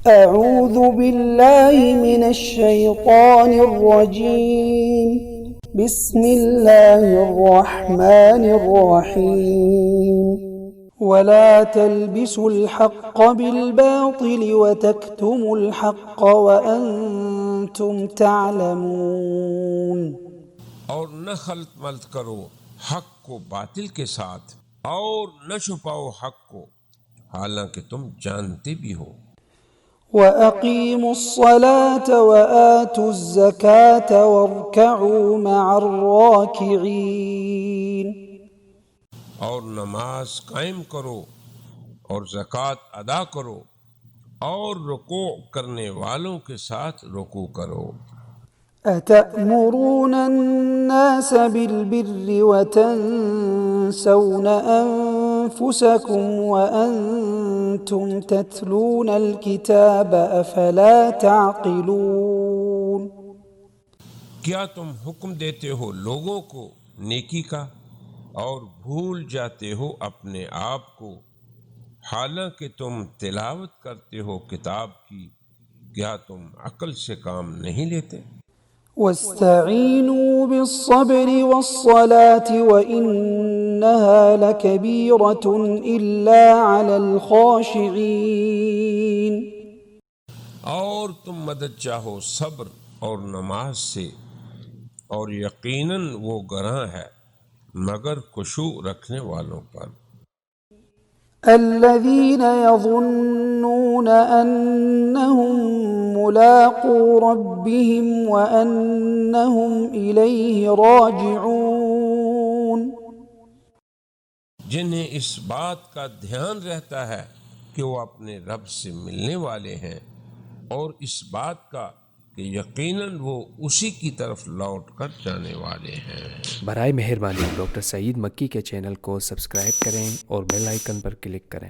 أعوذ بالله من الشيطان الرجيم. بسم الله الرحمن الرحيم. ولا تلبسوا الحق بالباطل وتكتموا الحق وأنتم تعلمون. اور نہ خلط ملط کرو حق کو باطل کے ساتھ، اور نہ چھپاؤ حق کو حالانکہ تم جانتے بھی ہو۔ وَأَقِيمُوا الصَّلَاةَ وَآتُوا الزَّكَاةَ وَارْكَعُوا مَعَ الرَّاكِعِينَ. اور نماز قائم کرو اور زکوٰۃ ادا کرو اور رکوع کرنے والوں کے ساتھ رکوع کرو۔ أَتَأْمُرُونَ النَّاسَ بِالْبِرِّ وَتَنْسَوْنَ أَنفُسَكُمْ وَأَنْتُمْ تَتْلُونَ الْكِتَابَ أَفَلَا تَعْقِلُونَ. کیا تم حکم دیتے ہو لوگوں کو نیکی کا اور بھول جاتے ہو اپنے آپ کو، حالانکہ تم تلاوت کرتے ہو کتاب کی، کیا تم عقل سے کام نہیں لیتے؟ وَاسْتَعِينُوا بِالصَّبْرِ وَالصَّلَاةِ وَإِنَّهَا لَكَبِيرَةٌ إِلَّا عَلَى الْخَاشِعِينَ. اور تم مدد چاہو صبر اور نماز سے، اور یقیناً وہ گراں ہے مگر خشوع رکھنے والوں پر۔ الَّذِينَ يَظُنُّونَ أَنَّهُم مُّلَاقُو رَبِّهِمْ وَأَنَّهُمْ إِلَيْهِ رَاجِعُونَ. جنہیں اس بات کا دھیان رہتا ہے کہ وہ اپنے رب سے ملنے والے ہیں، اور اس بات کا کہ یقیناً وہ اسی کی طرف لوٹ کر جانے والے ہیں۔ برائے مہربانی ڈاکٹر سعید مکی کے چینل کو سبسکرائب کریں اور بیل آئیکن پر کلک کریں۔